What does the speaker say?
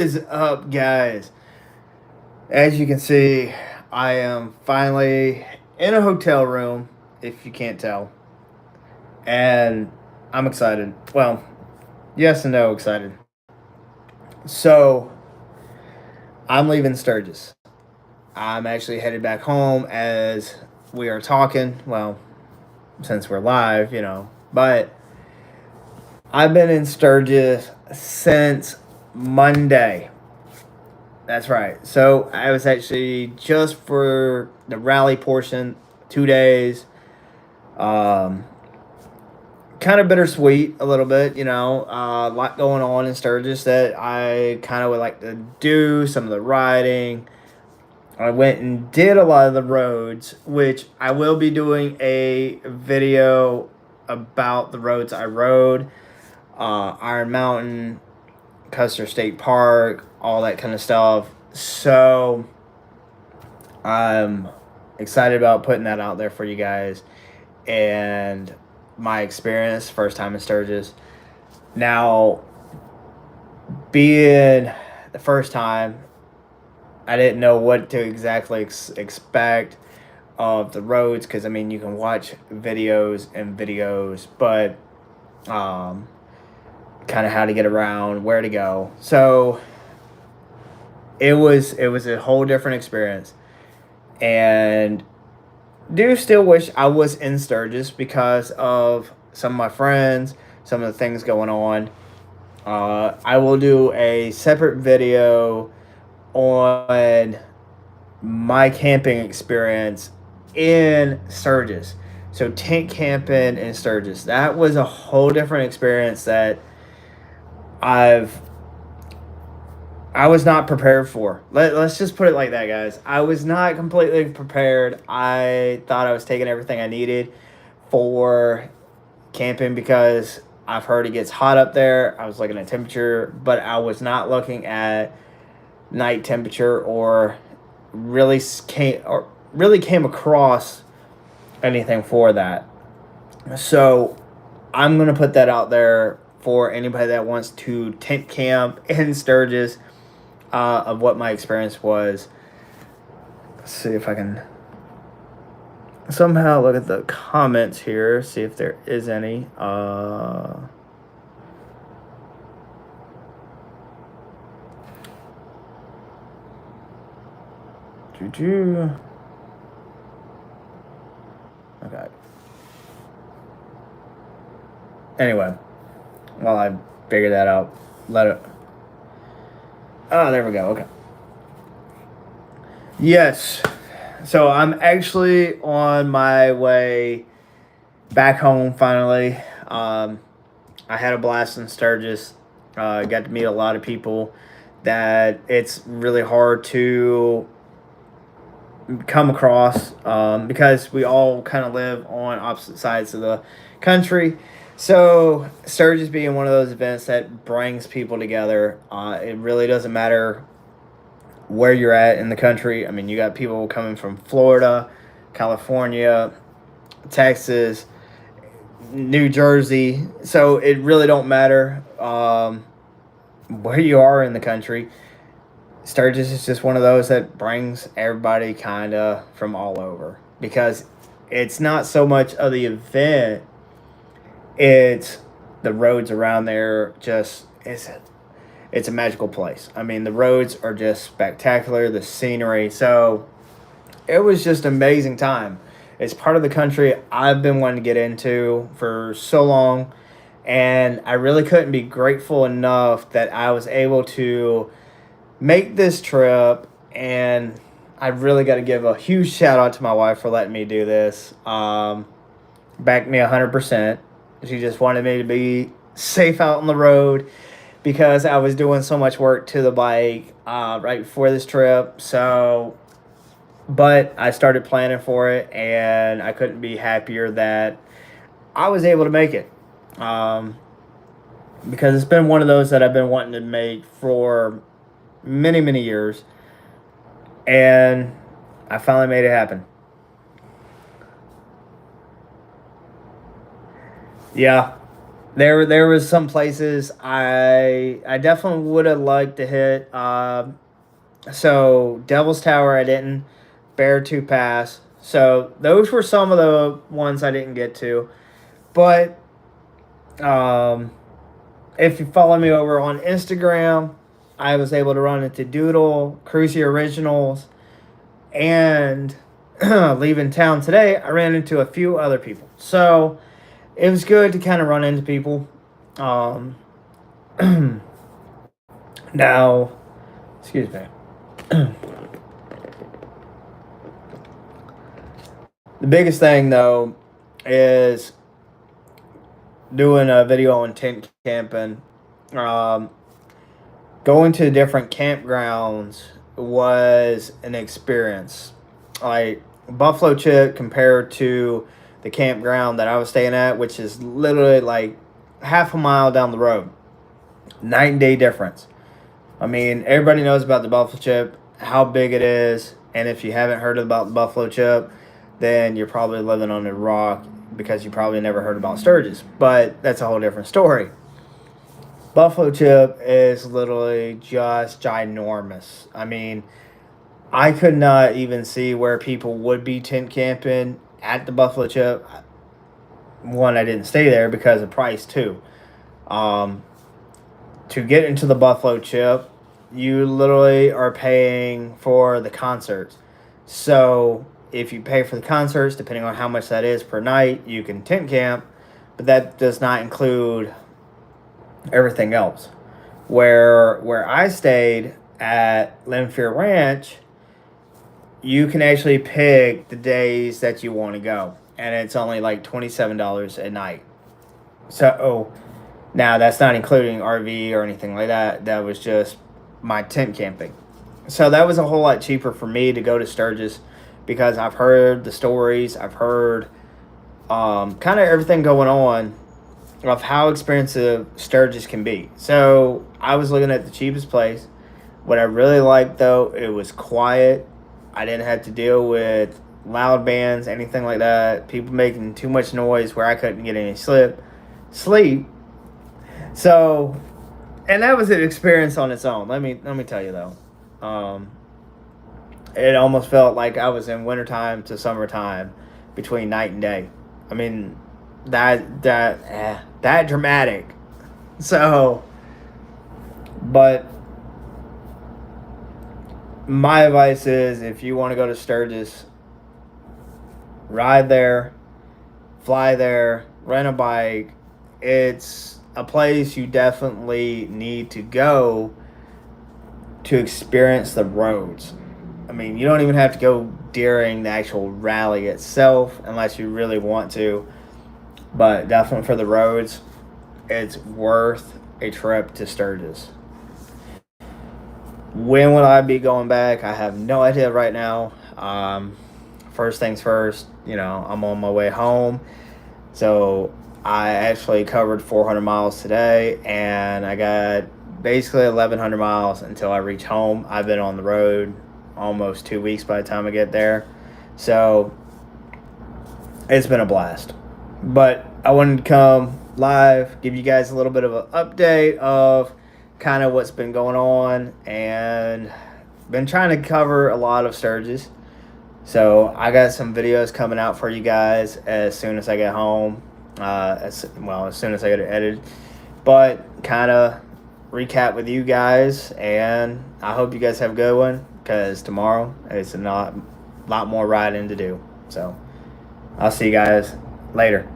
Is up, guys? As you can see, I am finally in a hotel room, if you can't tell. And I'm excited. Well, yes and no excited. So, I'm leaving Sturgis. I'm actually headed back home as we are talking. Well, since we're live, But I've been in Sturgis since Monday. That's right. So I was actually just for the rally portion, 2 days. Um, Kind of bittersweet a little bit, a lot going on in Sturgis that I kind of would like to do. Some of the riding. I went and did a lot of the roads, which I will be doing a video about the roads I rode. Iron Mountain, Custer State Park, all that kind of stuff. So I'm excited about putting that out there for you guys and my experience, first time in Sturgis. Now, being the first time, I didn't know what to exactly expect of the roads because, I mean, you can watch videos and videos, but kind of how to get around, where to go. So it was a whole different experience. And do still wish I was in Sturgis because of some of my friends, some of the things going on. I will do a separate video on my camping experience in Sturgis. So tent camping in Sturgis. That was a whole different experience that I've I was not prepared for. Let's just put it like that, guys. I was not completely prepared. I thought I was taking everything I needed for camping because I've heard it gets hot up there. I was looking at temperature, but I was not looking at night temperature or really came across anything for that. So I'm gonna put that out there for anybody that wants to tent camp in Sturgis, of what my experience was. Let's see if I can somehow look at the comments here, see if there is any. Okay. Anyway, while I figure that out, let it. Oh, there we go. Okay. Yes. So I'm actually on my way back home finally. I had a blast in Sturgis. Got to meet a lot of people that it's really hard to come across, because we all kind of live on opposite sides of the country. So Sturgis being one of those events that brings people together. It really doesn't matter where you're at in the country. I mean, you got people coming from Florida, California, Texas, New Jersey. So it really don't matter where you are in the country. Sturgis is just one of those that brings everybody kind of from all over because it's not so much of the event, it's the roads around there. Just it's a magical place. I mean, the roads are just spectacular, the scenery. So it was just an amazing time. It's part of the country I've been wanting to get into for so long, and I really couldn't be grateful enough that I was able to make this trip. And I really got to give a huge shout out to my wife for letting me do this. Backed me 100%. She just wanted me to be safe out on the road because I was doing so much work to the bike right before this trip. So, but I started planning for it, and I couldn't be happier that I was able to make it. Because it's been one of those that I've been wanting to make for many, many years, and I finally made it happen. Yeah, There was some places I definitely would have liked to hit. So Devil's Tower I didn't. Bear Two Pass. So those were some of the ones I didn't get to. But um, if you follow me over on Instagram, I was able to run into Doodle, Cruisy Originals, and leaving town today, I ran into a few other people. So it was good to kind of run into people. Um, now, excuse me. The biggest thing though is doing a video on tent camping. Um, Going to different campgrounds was an experience. Like Buffalo Chip compared to the campground that I was staying at, which is literally like half a mile down the road. Night and day difference. I mean, everybody knows about the Buffalo Chip, how big it is, and if you haven't heard about the Buffalo Chip, then you're probably living on a rock because you probably never heard about Sturgis. But that's a whole different story. Buffalo Chip is literally just ginormous. I mean, I could not even see where people would be tent camping at the Buffalo Chip. One, I didn't stay there because of price, too. Um, to get into the Buffalo Chip, you literally are paying for the concerts. So if you pay for the concerts, depending on how much that is per night, you can tent camp, but that does not include everything else. Where I stayed at Lemfier Ranch, you can actually pick the days that you want to go, and it's only like $27 a night. So now that's not including RV or anything like that. That was just my tent camping. So that was a whole lot cheaper for me to go to Sturgis because I've heard the stories. I've heard kind of everything going on of how expensive Sturgis can be. So I was looking at the cheapest place. What I really liked though, it was quiet. I didn't have to deal with loud bands, anything like that. People making too much noise where I couldn't get any sleep. So, and that was an experience on its own. Let me tell you though. It almost felt like I was in wintertime to summertime between night and day. I mean, that dramatic. So, but my advice is if you want to go to Sturgis, ride there, fly there, rent a bike. It's a place you definitely need to go to experience the roads. I mean, you don't even have to go during the actual rally itself unless you really want to. But definitely for the roads, it's worth a trip to Sturgis. When will I be going back? I have no idea right now. First things first, I'm on my way home. So I actually covered 400 miles today, and I got basically 1,100 miles until I reach home. I've been on the road almost 2 weeks by the time I get there. So it's been a blast. But I wanted to come live, give you guys a little bit of an update of kind of what's been going on, and been trying to cover a lot of Sturgis. So I got some videos coming out for you guys as soon as I get home, as soon as I get it edited. But kind of recap with you guys, and I hope you guys have a good one because tomorrow it's a lot more riding to do. So I'll see you guys later.